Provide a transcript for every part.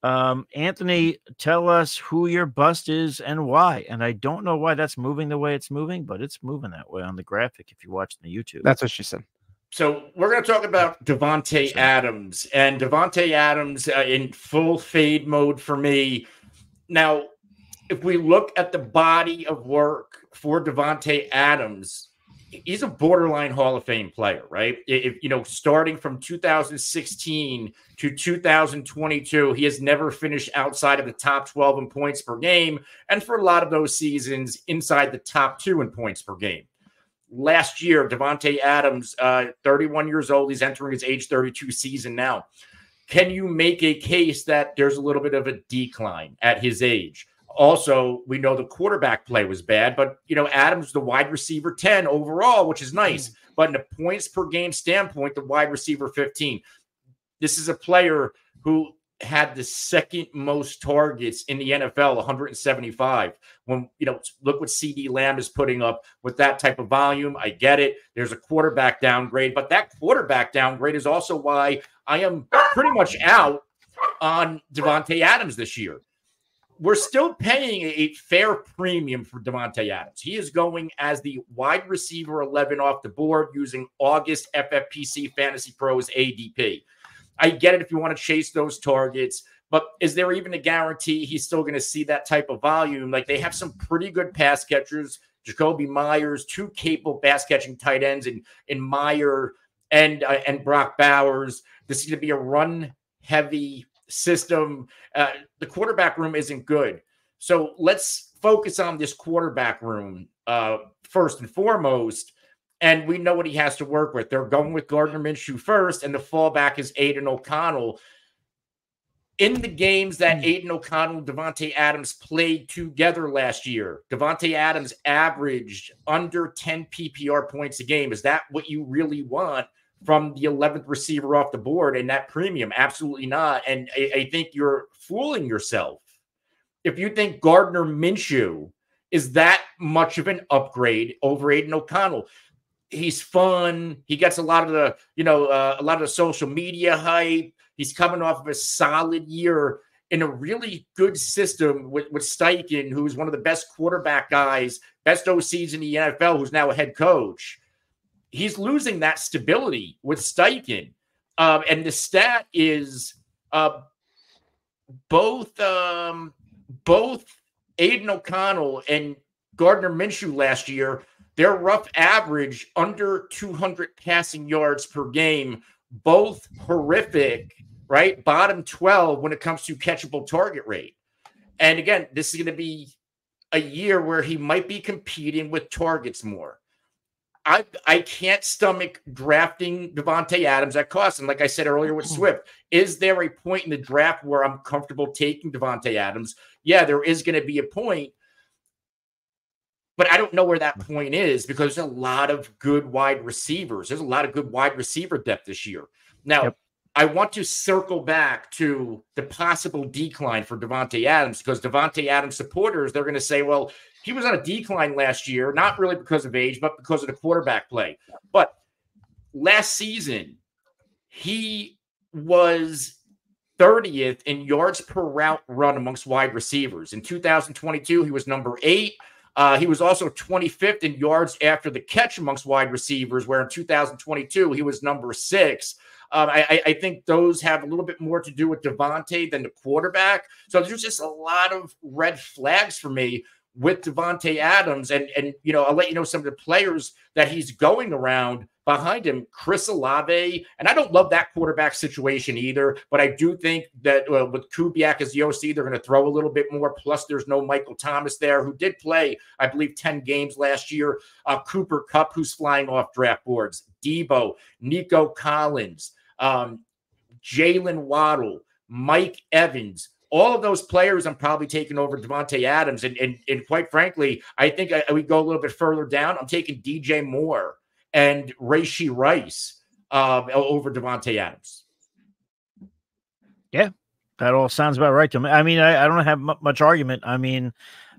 Anthony, tell us who your bust is and why. And I don't know why that's moving the way it's moving, but it's moving that way on the graphic if you're watching the YouTube. That's what she said. So we're going to talk about Davante Adams, and Davante Adams in full fade mode for me. Now, if we look at the body of work for Davante Adams, he's a borderline Hall of Fame player, right? If starting from 2016 to 2022, he has never finished outside of the top 12 in points per game, and for a lot of those seasons, inside the top 2 in points per game. Last year, Davante Adams, 31 years old, he's entering his age 32 season now. Can you make a case that there's a little bit of a decline at his age? Also, we know the quarterback play was bad, but, Adams, the wide receiver 10 overall, which is nice. But in a points per game standpoint, the wide receiver 15. This is a player who had the second most targets in the NFL, 175. When, look what CD Lamb is putting up with that type of volume. I get it. There's a quarterback downgrade, but that quarterback downgrade is also why I am pretty much out on Davante Adams this year. We're still paying a fair premium for Davante Adams. He is going as the wide receiver 11 off the board using August FFPC Fantasy Pros ADP. I get it if you want to chase those targets, but is there even a guarantee he's still going to see that type of volume? Like, they have some pretty good pass catchers, Jacoby Myers, 2 capable pass catching tight ends in Meyer and Brock Bowers. This is going to be a run heavy system. The quarterback room isn't good. So let's focus on this quarterback room first and foremost. And we know what he has to work with. They're going with Gardner Minshew first, and the fallback is Aiden O'Connell. In the games that Aiden O'Connell and Davante Adams played together last year, Davante Adams averaged under 10 PPR points a game. Is that what you really want from the 11th receiver off the board and that premium? Absolutely not. And I think you're fooling yourself if you think Gardner Minshew is that much of an upgrade over Aiden O'Connell. He's fun. He gets a lot of the social media hype. He's coming off of a solid year in a really good system with Steichen, who's one of the best quarterback guys, best OCs in the NFL, who's now a head coach. He's losing that stability with Steichen. And the stat is both Aiden O'Connell and Gardner Minshew last year, their rough average under 200 passing yards per game, both horrific, right? Bottom 12 when it comes to catchable target rate. And again, this is going to be a year where he might be competing with targets more. I can't stomach drafting Davante Adams at cost. And like I said earlier with Swift, is there a point in the draft where I'm comfortable taking Davante Adams? Yeah, there is going to be a point. But I don't know where that point is because there's a lot of good wide receivers. There's a lot of good wide receiver depth this year. Now, I want to circle back to the possible decline for Davante Adams because Davante Adams supporters, they're going to say, well, he was on a decline last year, not really because of age, but because of the quarterback play. But last season, he was 30th in yards per route run amongst wide receivers. In 2022, he was number 8. He was also 25th in yards after the catch amongst wide receivers, where in 2022, he was number 6. I think those have a little bit more to do with Davante than the quarterback. So there's just a lot of red flags for me with Davante Adams. And I'll let you know some of the players that he's going around behind him, Chris Olave. And I don't love that quarterback situation either, but I do think that with Kubiak as the OC, they're going to throw a little bit more. Plus, there's no Michael Thomas there, who did play, I believe, 10 games last year. Cooper Kupp, who's flying off draft boards. Debo, Nico Collins, Jalen Waddle, Mike Evans. All of those players I'm probably taking over Davante Adams. And quite frankly, I think we go a little bit further down. I'm taking DJ Moore and Rashee Rice over Davante Adams. Yeah, that all sounds about right to me. I mean, I don't have much argument. I mean,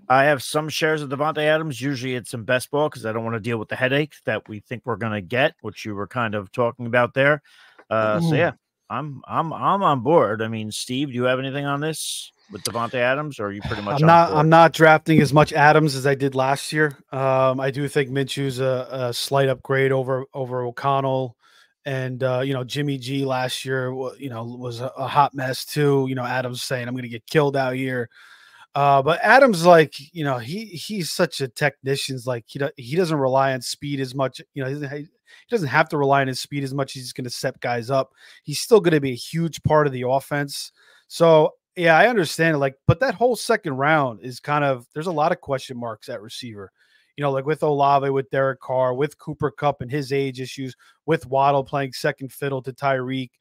I have some shares of Davante Adams. Usually it's in best ball because I don't want to deal with the headache that we think we're going to get, which you were kind of talking about there. So, yeah. I'm on board. I mean, Steve, do you have anything on this with Davante Adams, or are you pretty much I'm not drafting as much Adams as I did last year. I do think Minshew's a slight upgrade over O'Connell, and Jimmy G last year, was a hot mess too. Adams saying I'm going to get killed out here. But Adams, like, he's such a technician. Like, he doesn't rely on speed as much. He doesn't have to rely on his speed as much. He's going to set guys up. He's still going to be a huge part of the offense. So, yeah, I understand it. Like, but that whole second round is there's a lot of question marks at receiver. Like with Olave, with Derek Carr, with Cooper Kupp and his age issues, with Waddle playing second fiddle to Tyreek.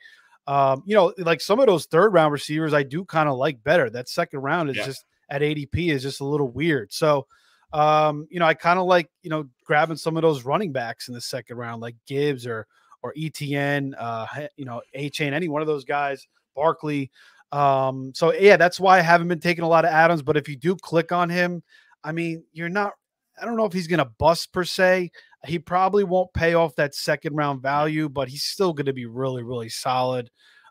Like some of those third round receivers, I do kind of like better. That second round is just at ADP is just a little weird. So, I kind of like, grabbing some of those running backs in the second round, like Gibbs or ETN, A-Chain, any one of those guys, Barkley. So yeah, that's why I haven't been taking a lot of Adams, but if you do click on him, I mean, I don't know if he's going to bust per se. He probably won't pay off that second round value, but he's still going to be really, really solid,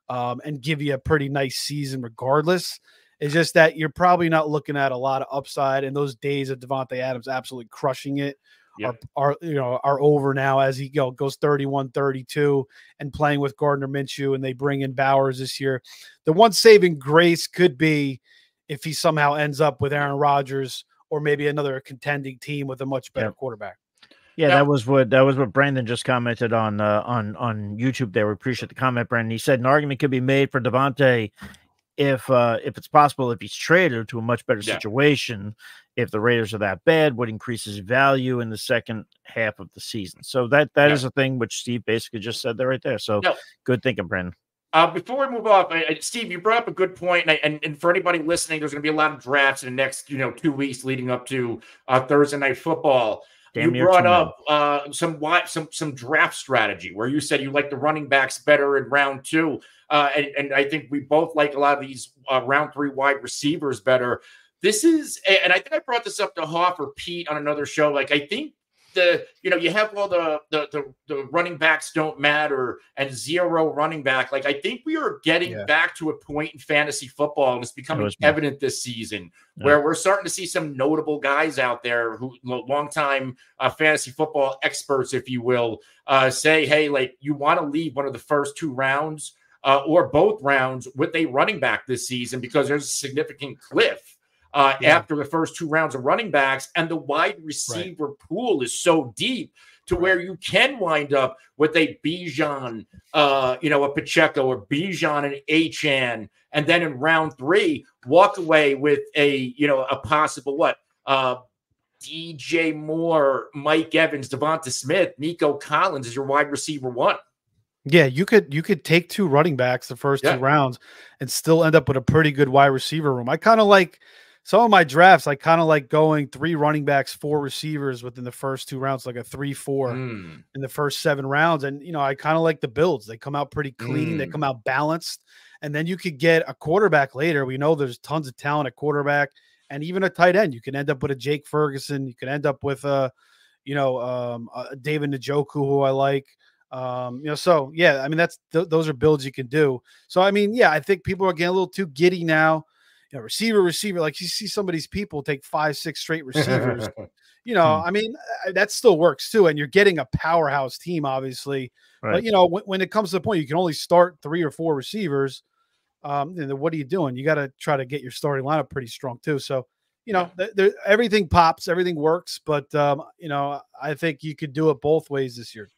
and give you a pretty nice season regardless. It's just that you're probably not looking at a lot of upside, and those days of Davante Adams absolutely crushing it are over now, as he goes 31-32 and playing with Gardner Minshew, and they bring in Bowers this year. The one saving grace could be if he somehow ends up with Aaron Rodgers or maybe another contending team with a much better quarterback. Yeah, that was what Brandon just commented on YouTube there. We appreciate the comment, Brandon. He said an argument could be made for Davante if it's possible, if he's traded to a much better situation, if the Raiders are that bad, would increase his value in the second half of the season. So that is a thing which Steve basically just said there right there. So good thinking, Brandon. Before we move off, Steve, you brought up a good point, and for anybody listening, there's going to be a lot of drafts in the next 2 weeks leading up to Thursday Night Football. You brought up some draft strategy where you said you like the running backs better in round 2. And I think we both like a lot of these round 3 wide receivers better. This is, and I think I brought this up to Hoff or Pete on another show. Like, I think you have all the running backs don't matter and zero running back. Like, I think we are getting back to a point in fantasy football, and it's becoming evident this season where we're starting to see some notable guys out there who longtime fantasy football experts, if you will, say, hey, like, you want to leave one of the first 2 rounds or both rounds with a running back this season because there's a significant cliff after the first 2 rounds of running backs, and the wide receiver pool is so deep to where you can wind up with a Bijan, a Pacheco, or Bijan and Achane, and then in round 3 walk away with a possible DJ Moore, Mike Evans, Devonta Smith, Nico Collins is your wide receiver 1. Yeah, you could take 2 running backs the first 2 rounds and still end up with a pretty good wide receiver room. I kind of like some of my drafts. I kind of like going 3 running backs, 4 receivers within the first 2 rounds, like a 3-4 in the first 7 rounds. And, I kind of like the builds. They come out pretty clean. They come out balanced. And then you could get a quarterback later. We know there's tons of talent at quarterback and even a tight end. You can end up with a Jake Ferguson. You can end up with a David Njoku, who I like. So yeah, I mean, those are builds you can do. So, I mean, yeah, I think people are getting a little too giddy now. Receiver, like you see some of these people take 5-6 straight receivers. I mean, that still works too. And you're getting a powerhouse team, obviously. Right. But when it comes to the point you can only start 3 or 4 receivers, what are you doing? You got to try to get your starting lineup pretty strong too. So, everything pops, everything works, but I think you could do it both ways this year.